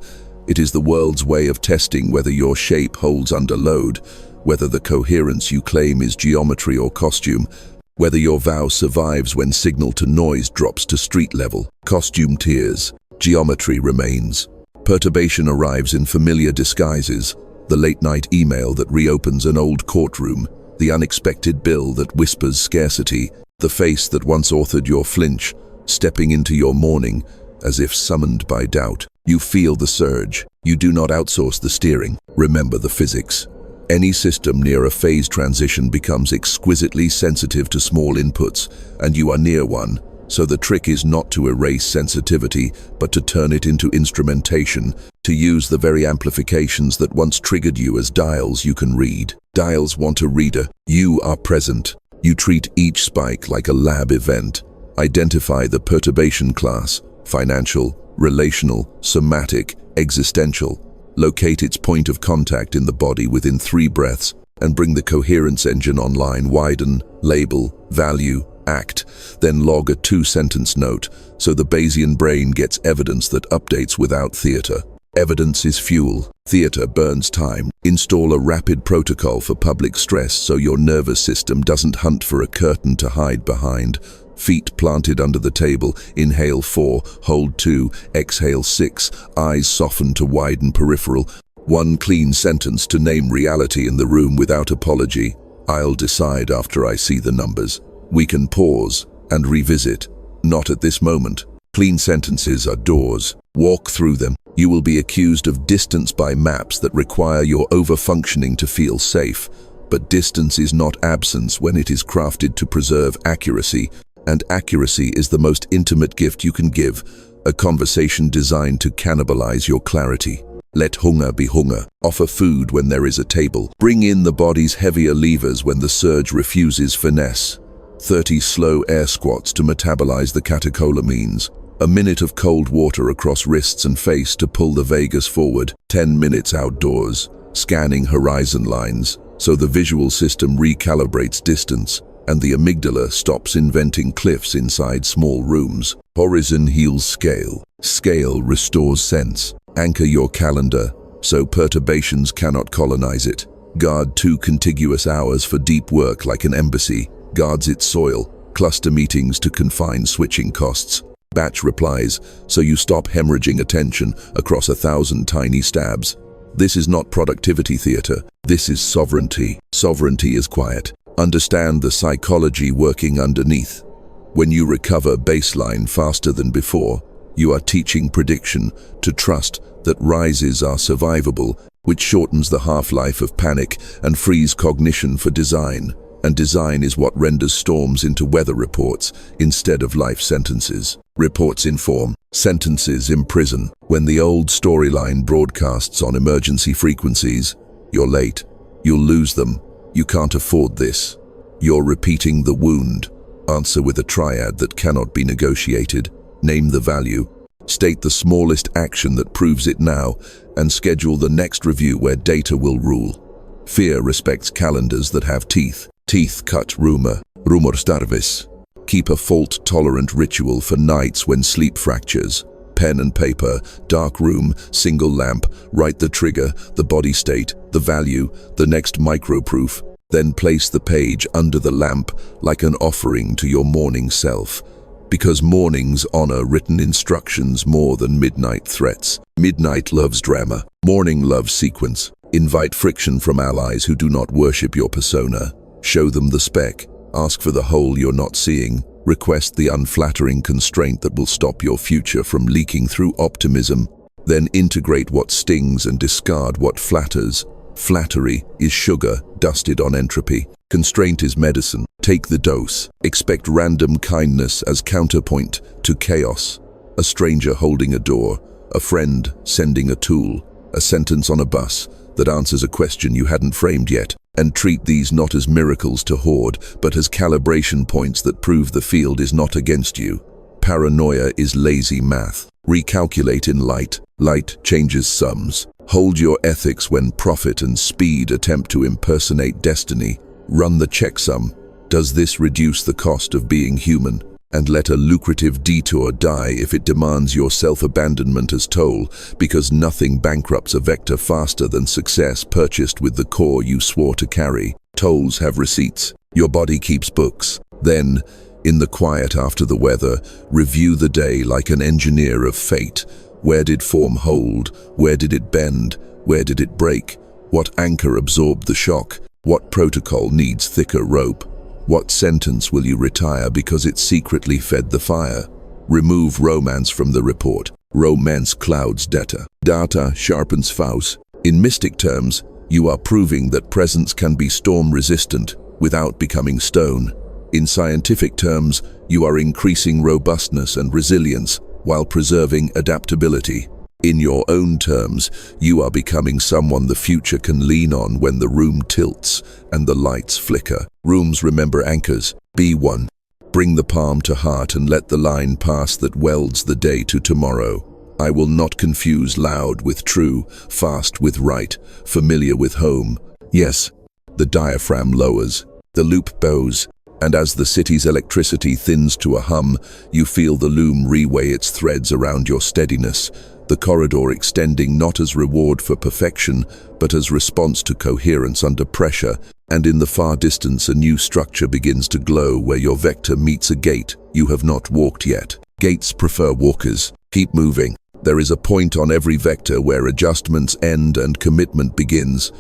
It is the world's way of testing whether your shape holds under load, whether the coherence you claim is geometry or costume, whether your vow survives when signal to noise drops to street level. Costume tears, geometry remains. Perturbation arrives in familiar disguises, the late-night email that reopens an old courtroom, the unexpected bill that whispers scarcity, the face that once authored your flinch, stepping into your morning as if summoned by doubt. You feel the surge. You do not outsource the steering. Remember the physics. Any system near a phase transition becomes exquisitely sensitive to small inputs, and you are near one. So the trick is not to erase sensitivity, but to turn it into instrumentation, to use the very amplifications that once triggered you as dials you can read. Dials want a reader. You are present. You treat each spike like a lab event. Identify the perturbation class: financial, relational, somatic, existential. Locate its point of contact in the body within 3 breaths and bring the coherence engine online. Widen, label, value, act, then log a 2-sentence note so the Bayesian brain gets evidence that updates without theater. Evidence is fuel. Theater burns time. Install a rapid protocol for public stress so your nervous system doesn't hunt for a curtain to hide behind. Feet planted under the table. Inhale 4, hold 2, exhale 6, eyes soften to widen peripheral. 1 clean sentence to name reality in the room without apology. I'll decide after I see the numbers. We can pause and revisit. Not at this moment. Clean sentences are doors. Walk through them. You will be accused of distance by maps that require your overfunctioning to feel safe. But distance is not absence when it is crafted to preserve accuracy. And accuracy is the most intimate gift you can give, a conversation designed to cannibalize your clarity. Let hunger be hunger. Offer food when there is a table. Bring in the body's heavier levers when the surge refuses finesse. 30 slow air squats to metabolize the catecholamines. A minute of cold water across wrists and face to pull the vagus forward. 10 minutes outdoors, scanning horizon lines, so the visual system recalibrates distance, and the amygdala stops inventing cliffs inside small rooms. Horizon heals scale. Scale restores sense. Anchor your calendar, so perturbations cannot colonize it. Guard 2 contiguous hours for deep work like an embassy. Guards its soil. Cluster meetings to confine switching costs. Batch replies, so you stop hemorrhaging attention across 1,000 tiny stabs. This is not productivity theater. This is sovereignty. Sovereignty is quiet. Understand the psychology working underneath. When you recover baseline faster than before, you are teaching prediction, to trust that rises are survivable, which shortens the half-life of panic and frees cognition for design. And design is what renders storms into weather reports instead of life sentences. Reports inform, sentences imprison. When the old storyline broadcasts on emergency frequencies, you're late, you'll lose them. You can't afford this. You're repeating the wound. Answer with a triad that cannot be negotiated. Name the value. State the smallest action that proves it now, and schedule the next review where data will rule. Fear respects calendars that have teeth. Teeth cut rumor starvis. Keep a fault-tolerant ritual for nights when sleep fractures. Pen and paper, dark room, single lamp, write the trigger, the body state, the value, the next microproof. Then place the page under the lamp like an offering to your morning self. Because mornings honor written instructions more than midnight threats. Midnight loves drama. Morning loves sequence. Invite friction from allies who do not worship your persona. Show them the speck. Ask for the hole you're not seeing. Request the unflattering constraint that will stop your future from leaking through optimism. Then integrate what stings and discard what flatters. Flattery is sugar dusted on entropy. Constraint is medicine. Take the dose. Expect random kindness as counterpoint to chaos. A stranger holding a door, a friend sending a tool, a sentence on a bus that answers a question you hadn't framed yet. And treat these not as miracles to hoard, but as calibration points that prove the field is not against you. Paranoia is lazy math. Recalculate in light. Light changes sums. Hold your ethics when profit and speed attempt to impersonate destiny. Run the checksum. Does this reduce the cost of being human? And let a lucrative detour die if it demands your self-abandonment as toll, because nothing bankrupts a vector faster than success purchased with the core you swore to carry. Tolls have receipts. Your body keeps books. Then, in the quiet after the weather, review the day like an engineer of fate. Where did form hold? Where did it bend? Where did it break? What anchor absorbed the shock? What protocol needs thicker rope? What sentence will you retire because it secretly fed the fire? Remove romance from the report. Romance clouds data. Data sharpens faust. In mystic terms, you are proving that presence can be storm-resistant without becoming stone. In scientific terms, you are increasing robustness and resilience while preserving adaptability. In your own terms, you are becoming someone the future can lean on when the room tilts and the lights flicker. Rooms remember anchors. Be one. Bring the palm to heart and let the line pass that welds the day to tomorrow. I will not confuse loud with true, fast with right, familiar with home. Yes, the diaphragm lowers, the loop bows, and as the city's electricity thins to a hum, you feel the loom reweigh its threads around your steadiness. The corridor extending not as reward for perfection, but as response to coherence under pressure, and in the far distance a new structure begins to glow where your vector meets a gate you have not walked yet. Gates prefer walkers. Keep moving. There is a point on every vector where adjustments end and commitment begins,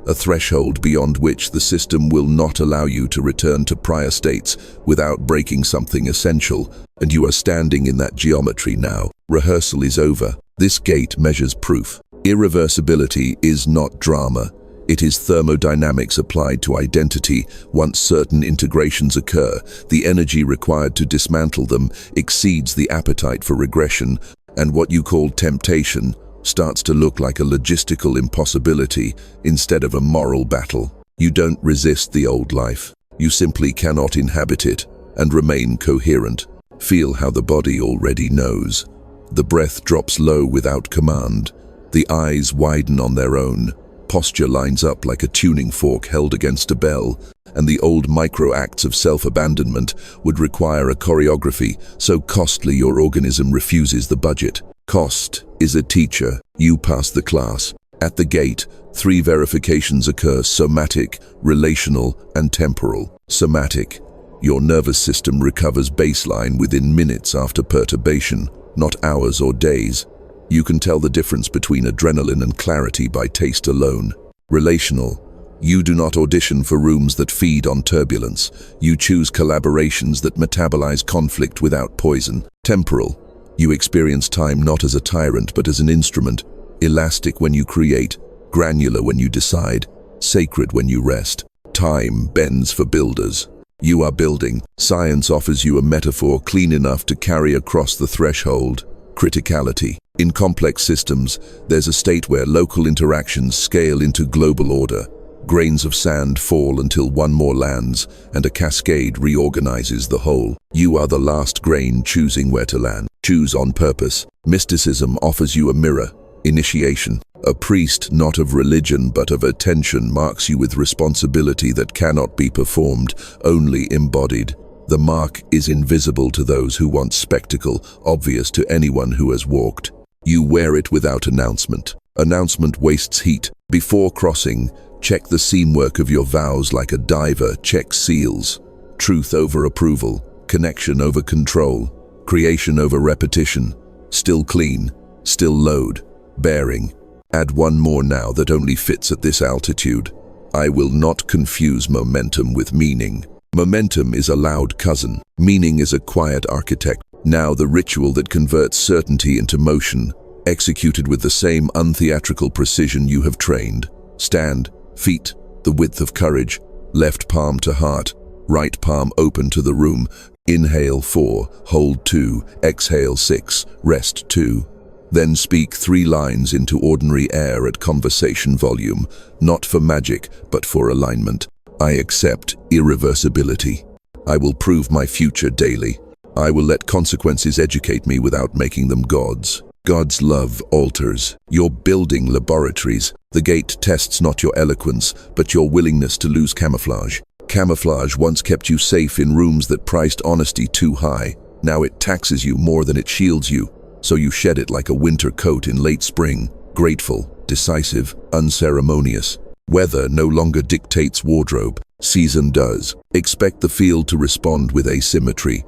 a threshold beyond which the system will not allow you to return to prior states without breaking something essential, and you are standing in that geometry now. Rehearsal is over. This gate measures proof. Irreversibility is not drama. It is thermodynamics applied to identity. Once certain integrations occur, the energy required to dismantle them exceeds the appetite for regression, and what you call temptation starts to look like a logistical impossibility instead of a moral battle. You don't resist the old life. You simply cannot inhabit it and remain coherent. Feel how the body already knows. The breath drops low without command. The eyes widen on their own. Posture lines up like a tuning fork held against a bell, and the old micro-acts of self-abandonment would require a choreography so costly your organism refuses the budget. Cost is a teacher. You pass the class. At the gate, 3 verifications occur: somatic, relational, and temporal. Somatic. Your nervous system recovers baseline within minutes after perturbation, not hours or days. You can tell the difference between adrenaline and clarity by taste alone. Relational. You do not audition for rooms that feed on turbulence. You choose collaborations that metabolize conflict without poison. Temporal. You experience time not as a tyrant but as an instrument, elastic when you create, granular when you decide, sacred when you rest. Time bends for builders. You are building. Science offers you a metaphor clean enough to carry across the threshold: criticality. In complex systems, there's a state where local interactions scale into global order. Grains of sand fall until one more lands, and a cascade reorganizes the whole. You are the last grain choosing where to land. Choose on purpose. Mysticism offers you a mirror. Initiation. A priest not of religion but of attention marks you with responsibility that cannot be performed, only embodied. The mark is invisible to those who want spectacle, obvious to anyone who has walked. You wear it without announcement. Announcement wastes heat. Before crossing, check the seamwork of your vows like a diver checks seals. Truth over approval, connection over control, creation over repetition. Still clean, still load, bearing. Add one more now that only fits at this altitude. I will not confuse momentum with meaning. Momentum is a loud cousin. Meaning is a quiet architect. Now the ritual that converts certainty into motion, executed with the same untheatrical precision you have trained. Stand, feet, the width of courage, left palm to heart, right palm open to the room. Inhale 4, hold 2, exhale 6, rest 2. Then speak 3 lines into ordinary air at conversation volume, not for magic, but for alignment. I accept irreversibility. I will prove my future daily. I will let consequences educate me without making them gods. God's love alters. You're building laboratories. The gate tests not your eloquence, but your willingness to lose camouflage. Camouflage once kept you safe in rooms that priced honesty too high. Now it taxes you more than it shields you, so you shed it like a winter coat in late spring, grateful, decisive, unceremonious. Weather no longer dictates wardrobe, season does. Expect the field to respond with asymmetry.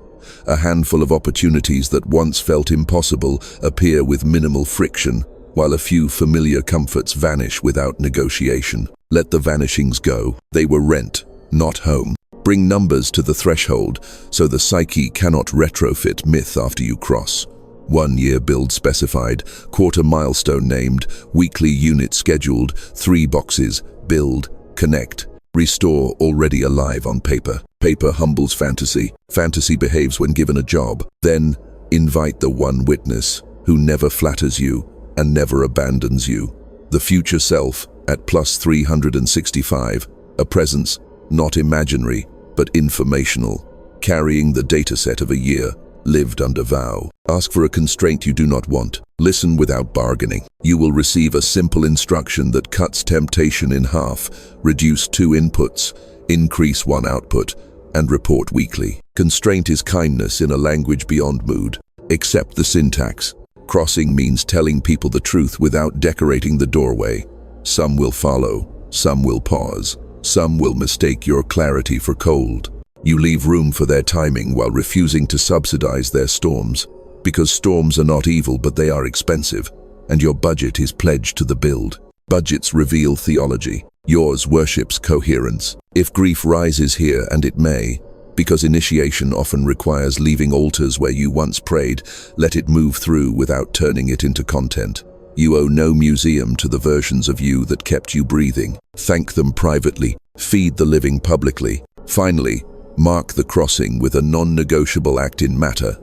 A handful of opportunities that once felt impossible appear with minimal friction, while a few familiar comforts vanish without negotiation. Let the vanishings go. They were rent, not home. Bring numbers to the threshold, so the psyche cannot retrofit myth after you cross. 1 year build specified, quarter milestone named, weekly unit scheduled, 3 boxes, build, connect, restore already alive on paper. Paper humbles fantasy. Fantasy behaves when given a job. Then invite the one witness who never flatters you and never abandons you. The future self at plus 365, a presence not imaginary but informational, carrying the dataset of a year lived under vow. Ask for a constraint you do not want. Listen without bargaining. You will receive a simple instruction that cuts temptation in half, reduce 2 inputs, increase 1 output, and report weekly. Constraint is kindness in a language beyond mood. Accept the syntax. Crossing means telling people the truth without decorating the doorway. Some will follow, some will pause, some will mistake your clarity for cold. You leave room for their timing while refusing to subsidize their storms, because storms are not evil but they are expensive, and your budget is pledged to the build. Budgets reveal theology. Yours worships coherence. If grief rises here, and it may, because initiation often requires leaving altars where you once prayed, let it move through without turning it into content. You owe no museum to the versions of you that kept you breathing. Thank them privately. Feed the living publicly. Finally, mark the crossing with a non-negotiable act in matter.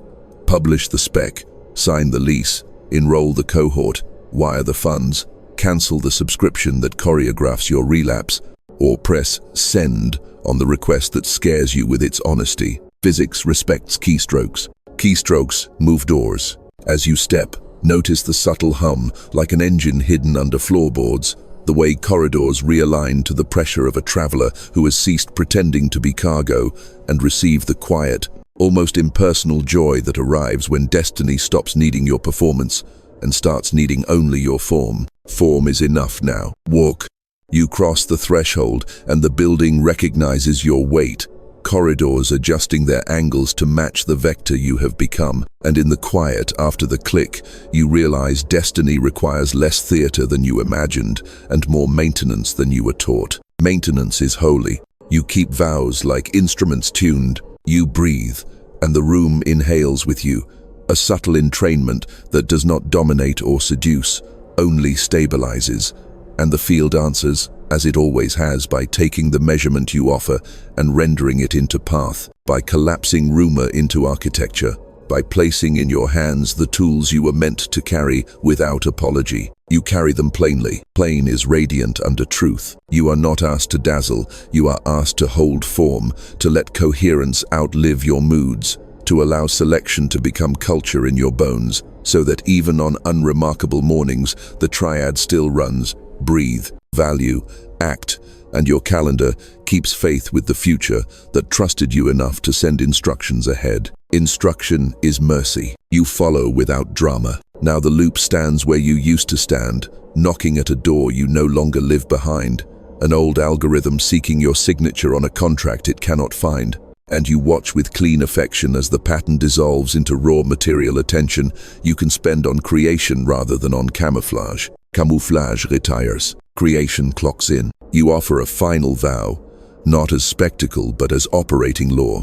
Publish the spec, sign the lease, enroll the cohort, wire the funds, cancel the subscription that choreographs your relapse, or press send on the request that scares you with its honesty. Physics respects keystrokes. Keystrokes move doors. As you step, notice the subtle hum, like an engine hidden under floorboards, the way corridors realign to the pressure of a traveler who has ceased pretending to be cargo and receive the quiet, almost impersonal joy that arrives when destiny stops needing your performance and starts needing only your form. Form is enough now. Walk. You cross the threshold and the building recognizes your weight, corridors adjusting their angles to match the vector you have become. And in the quiet after the click, you realize destiny requires less theater than you imagined and more maintenance than you were taught. Maintenance is holy. You keep vows like instruments tuned. You breathe, and the room inhales with you, a subtle entrainment that does not dominate or seduce, only stabilizes. And the field answers, as it always has, by taking the measurement you offer and rendering it into path, by collapsing rumor into architecture, by placing in your hands the tools you were meant to carry without apology. You carry them plainly. Plain is radiant under truth. You are not asked to dazzle, you are asked to hold form, to let coherence outlive your moods, to allow selection to become culture in your bones, so that even on unremarkable mornings, the triad still runs: breathe, value, act, and your calendar keeps faith with the future that trusted you enough to send instructions ahead. Instruction is mercy. You follow without drama. Now the loop stands where you used to stand, knocking at a door you no longer live behind, an old algorithm seeking your signature on a contract it cannot find. And you watch with clean affection as the pattern dissolves into raw material attention you can spend on creation rather than on camouflage. Camouflage retires. Creation clocks in. You offer a final vow, not as spectacle but as operating law.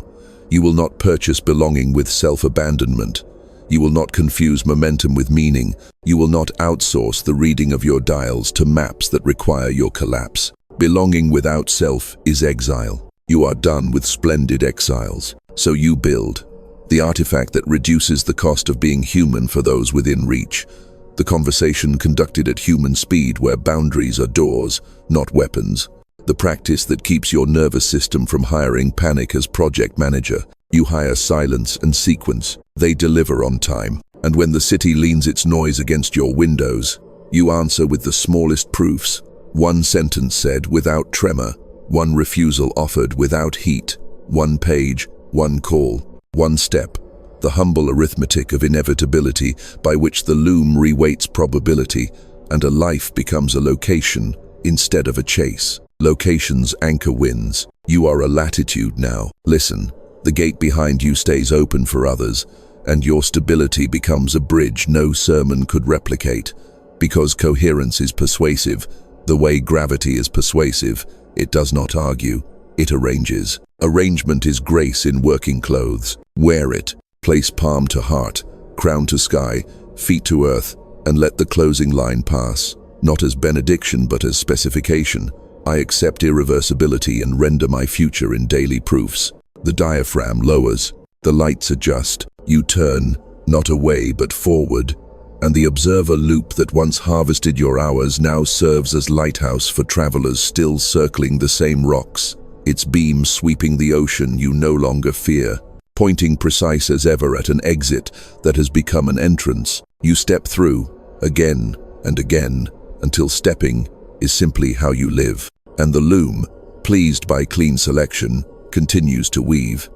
You will not purchase belonging with self-abandonment. You will not confuse momentum with meaning. You will not outsource the reading of your dials to maps that require your collapse. Belonging without self is exile. You are done with splendid exiles. So you build the artifact that reduces the cost of being human for those within reach. The conversation conducted at human speed where boundaries are doors, not weapons. The practice that keeps your nervous system from hiring panic as project manager. You hire silence and sequence. They deliver on time. And when the city leans its noise against your windows, you answer with the smallest proofs. One sentence said without tremor. One refusal offered without heat. One page, one call, one step. The humble arithmetic of inevitability by which the loom reweights probability, and a life becomes a location instead of a chase. Location's anchor wins. You are a latitude now. Listen, the gate behind you stays open for others, and your stability becomes a bridge no sermon could replicate. Because coherence is persuasive, the way gravity is persuasive, it does not argue, it arranges. Arrangement is grace in working clothes. Wear it. Place palm to heart, crown to sky, feet to earth, and let the closing line pass, not as benediction but as specification. I accept irreversibility and render my future in daily proofs. The diaphragm lowers, the lights adjust, you turn, not away but forward, and the observer loop that once harvested your hours now serves as lighthouse for travelers still circling the same rocks, its beams sweeping the ocean you no longer fear. Pointing precise as ever at an exit that has become an entrance, you step through, again and again, until stepping is simply how you live. And the loom, pleased by clean selection, continues to weave.